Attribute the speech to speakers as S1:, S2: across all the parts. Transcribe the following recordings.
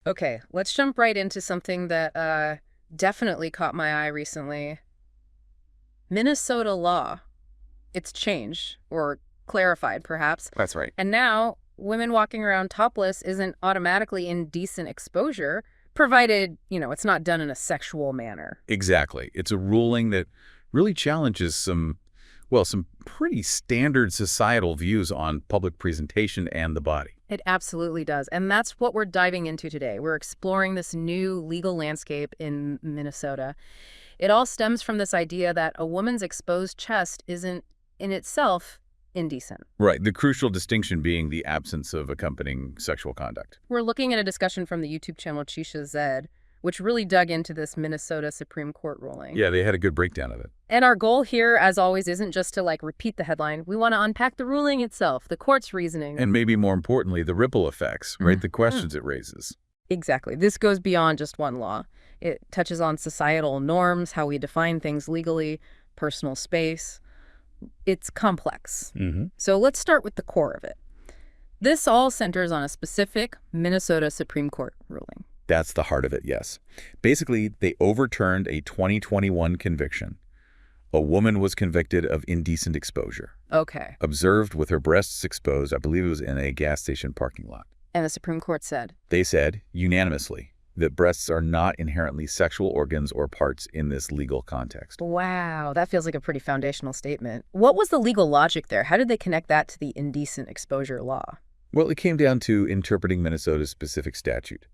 S1: Okay, let's jump right into something that definitely caught my eye recently. Minnesota law. It's changed, or clarified, perhaps.
S2: That's right.
S1: And now, women walking around topless isn't automatically indecent exposure, provided, it's not done in a sexual manner.
S2: Exactly. It's a ruling that really challenges some pretty standard societal views on public presentation and the body.
S1: It absolutely does. And that's what we're diving into today. We're exploring this new legal landscape in Minnesota. It all stems from this idea that a woman's exposed chest isn't in itself indecent.
S2: Right. The crucial distinction being the absence of accompanying sexual conduct.
S1: We're looking at a discussion from the YouTube channel Chisha Zed, which really dug into this Minnesota Supreme Court ruling.
S2: Yeah, they had a good breakdown of it.
S1: And our goal here, as always, isn't just to repeat the headline. We want to unpack the ruling itself, the court's reasoning.
S2: And maybe more importantly, the ripple effects, right? The questions it raises.
S1: Exactly. This goes beyond just one law. It touches on societal norms, how we define things legally, personal space. It's complex. So let's start with the core of it. This all centers on a specific Minnesota Supreme Court ruling.
S2: That's the heart of it, yes. Basically, they overturned a 2021 conviction. A woman was convicted of indecent exposure.
S1: Okay.
S2: Observed with her breasts exposed, I believe it was in a gas station parking lot.
S1: And the Supreme Court said?
S2: They said, unanimously, that breasts are not inherently sexual organs or parts in this legal context.
S1: Wow, that feels like a pretty foundational statement. What was the legal logic there? How did they connect that to the indecent exposure law?
S2: Well, it came down to interpreting Minnesota's specific statute.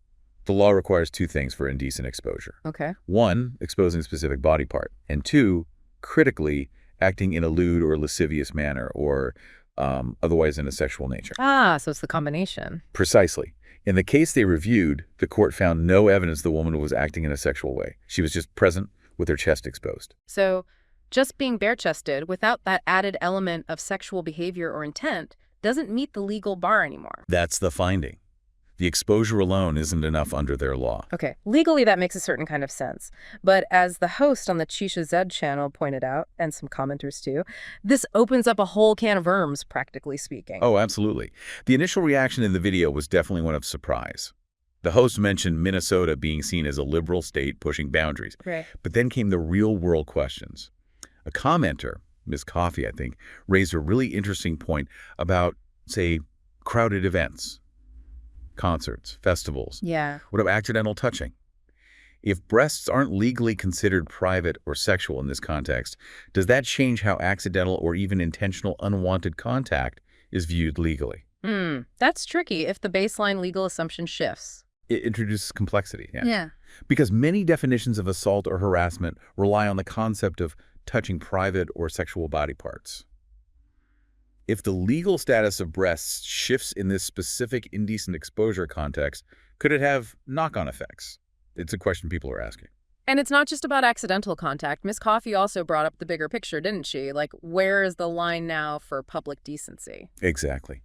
S2: The law requires two things for indecent exposure.
S1: Okay.
S2: One, exposing a specific body part. And two, critically, acting in a lewd or lascivious manner or otherwise in a sexual nature.
S1: Ah, so it's the combination.
S2: Precisely. In the case they reviewed, the court found no evidence the woman was acting in a sexual way. She was just present with her chest exposed.
S1: So just being bare-chested without that added element of sexual behavior or intent doesn't meet the legal bar anymore.
S2: That's the finding. The exposure alone isn't enough under their law.
S1: Okay, legally that makes a certain kind of sense. But as the host on the Chisha Zed channel pointed out, and some commenters too, this opens up a whole can of worms, practically speaking.
S2: Oh, absolutely. The initial reaction in the video was definitely one of surprise. The host mentioned Minnesota being seen as a liberal state pushing boundaries.
S1: Right.
S2: But then came the real-world questions. A commenter, Ms. Coffey, I think, raised a really interesting point about, say, crowded events. Concerts, festivals.
S1: Yeah.
S2: What about accidental touching? If breasts aren't legally considered private or sexual in this context, does that change how accidental or even intentional unwanted contact is viewed legally?
S1: That's tricky if the baseline legal assumption shifts.
S2: It introduces complexity,
S1: Yeah.
S2: Because many definitions of assault or harassment rely on the concept of touching private or sexual body parts. If the legal status of breasts shifts in this specific indecent exposure context, could it have knock-on effects? It's a question people are asking.
S1: And it's not just about accidental contact. Ms. Coffey also brought up the bigger picture, didn't she? Like, where is the line now for public decency?
S2: Exactly.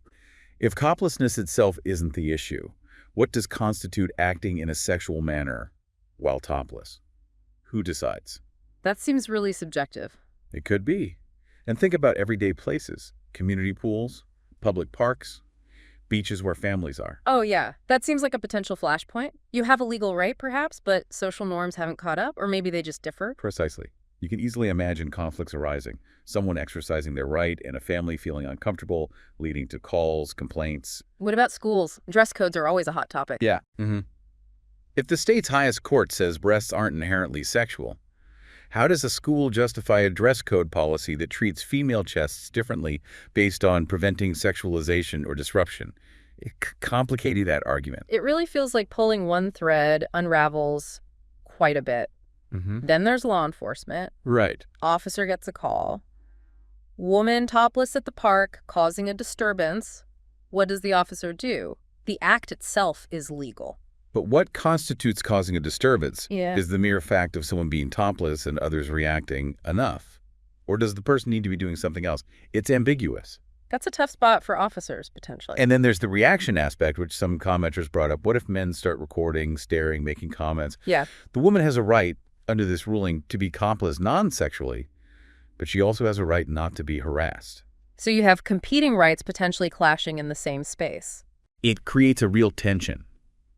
S2: If toplessness itself isn't the issue, what does constitute acting in a sexual manner while topless? Who decides?
S1: That seems really subjective.
S2: It could be. And think about everyday places. Community pools, public parks, beaches where families are.
S1: Oh, yeah. That seems like a potential flashpoint. You have a legal right, perhaps, but social norms haven't caught up, or maybe they just differ.
S2: Precisely. You can easily imagine conflicts arising, someone exercising their right and a family feeling uncomfortable, leading to calls, complaints.
S1: What about schools? Dress codes are always a hot topic.
S2: Yeah. If the state's highest court says breasts aren't inherently sexual, how does a school justify a dress code policy that treats female chests differently based on preventing sexualization or disruption? It complicated that argument.
S1: It really feels like pulling one thread unravels quite a bit. Then there's law enforcement.
S2: Right.
S1: Officer gets a call. Woman topless at the park causing a disturbance. What does the officer do? The act itself is legal.
S2: But what constitutes causing a disturbance?
S1: Yeah.
S2: Is the mere fact of someone being topless and others reacting enough? Or does the person need to be doing something else? It's ambiguous.
S1: That's a tough spot for officers, potentially.
S2: And then there's the reaction aspect, which some commenters brought up. What if men start recording, staring, making comments?
S1: Yeah.
S2: The woman has a right, under this ruling, to be topless non-sexually, but she also has a right not to be harassed.
S1: So you have competing rights potentially clashing in the same space.
S2: It creates a real tension.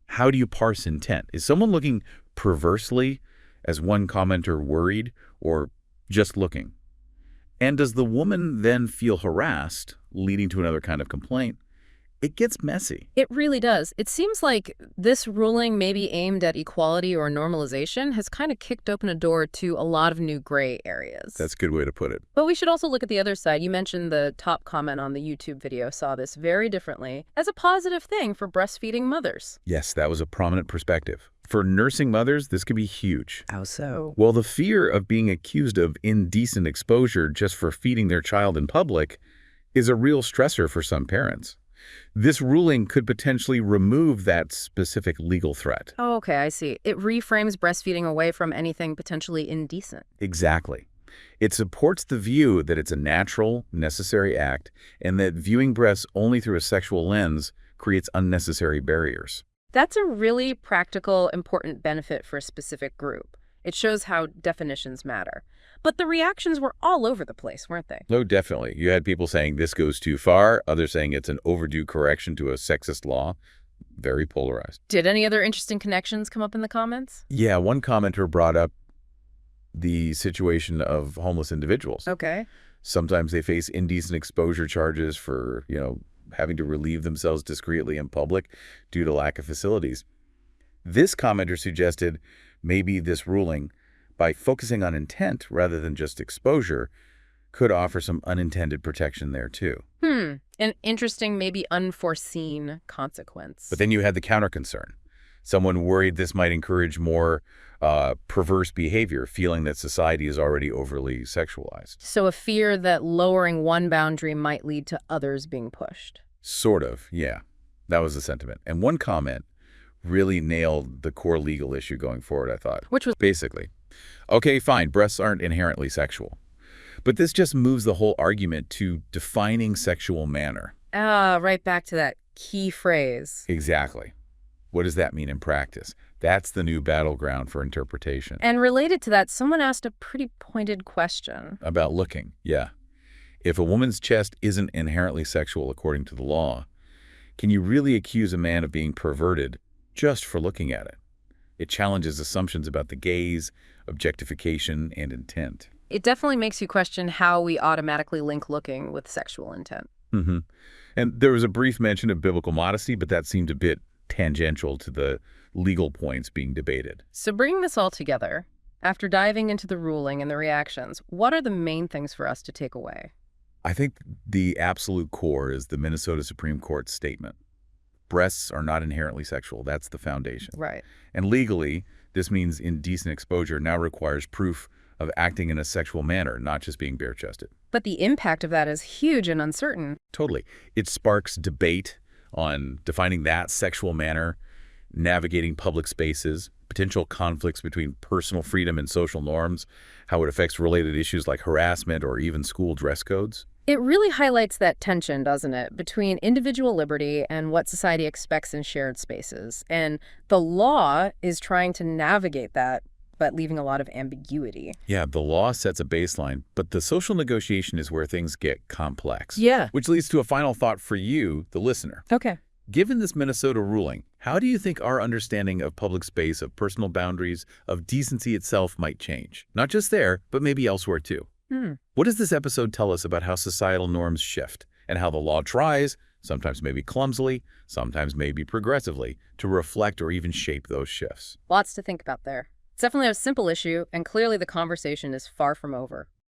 S2: How do you parse intent? Is someone looking perversely, as one commenter worried, or just looking? And does the woman then feel harassed, leading to another kind of complaint? It gets messy.
S1: It really does. It seems like this ruling, maybe aimed at equality or normalization, has kind of kicked open a door to a lot of new gray areas.
S2: That's a good way to put it.
S1: But we should also look at the other side. You mentioned the top comment on the YouTube video saw this very differently as a positive thing for breastfeeding mothers.
S2: Yes, that was a prominent perspective. For nursing mothers, this could be huge.
S1: How so?
S2: Well, the fear of being accused of indecent exposure just for feeding their child in public is a real stressor for some parents. This ruling could potentially remove that specific legal threat.
S1: Oh, okay, I see. It reframes breastfeeding away from anything potentially indecent.
S2: Exactly. It supports the view that it's a natural, necessary act, and that viewing breasts only through a sexual lens creates unnecessary barriers.
S1: That's a really practical, important benefit for a specific group. It shows how definitions matter. But the reactions were all over the place, weren't they?
S2: No, definitely. You had people saying this goes too far, others saying it's an overdue correction to a sexist law. Very polarized.
S1: Did any other interesting connections come up in the comments?
S2: Yeah, one commenter brought up the situation of homeless individuals.
S1: Okay.
S2: Sometimes they face indecent exposure charges for, having to relieve themselves discreetly in public due to lack of facilities. This commenter suggested maybe this ruling, by focusing on intent rather than just exposure, could offer some unintended protection there too.
S1: An interesting, maybe unforeseen consequence.
S2: But then you had the counter concern. Someone worried this might encourage more perverse behavior, feeling that society is already overly sexualized.
S1: So a fear that lowering one boundary might lead to others being pushed.
S2: Sort of, yeah. That was the sentiment. And one comment really nailed the core legal issue going forward, I thought.
S1: Which was?
S2: Basically, okay, fine, breasts aren't inherently sexual. But this just moves the whole argument to defining sexual manner.
S1: Right back to that key phrase.
S2: Exactly. What does that mean in practice? That's the new battleground for interpretation.
S1: And related to that, someone asked a pretty pointed question.
S2: About looking, yeah. If a woman's chest isn't inherently sexual according to the law, can you really accuse a man of being perverted just for looking at it? It challenges assumptions about the gaze, objectification, and intent.
S1: It definitely makes you question how we automatically link looking with sexual intent.
S2: Mm-hmm. And there was a brief mention of biblical modesty, but that seemed a bit tangential to the legal points being debated.
S1: So bringing this all together, after diving into the ruling and the reactions, what are the main things for us to take away?
S2: I think the absolute core is the Minnesota Supreme Court's statement. Breasts are not inherently sexual. That's the foundation.
S1: Right.
S2: And legally, this means indecent exposure now requires proof of acting in a sexual manner, not just being bare-chested.
S1: But the impact of that is huge and uncertain.
S2: Totally. It sparks debate on defining that sexual manner, navigating public spaces, potential conflicts between personal freedom and social norms, how it affects related issues like harassment or even school dress codes.
S1: It really highlights that tension, doesn't it, between individual liberty and what society expects in shared spaces. And the law is trying to navigate that, but leaving a lot of ambiguity.
S2: Yeah, the law sets a baseline, but the social negotiation is where things get complex.
S1: Yeah.
S2: Which leads to a final thought for you, the listener.
S1: Okay.
S2: Given this Minnesota ruling, how do you think our understanding of public space, of personal boundaries, of decency itself might change? Not just there, but maybe elsewhere too. What does this episode tell us about how societal norms shift and how the law tries, sometimes maybe clumsily, sometimes maybe progressively, to reflect or even shape those shifts?
S1: Lots to think about there. It's definitely a simple issue, and clearly the conversation is far from over.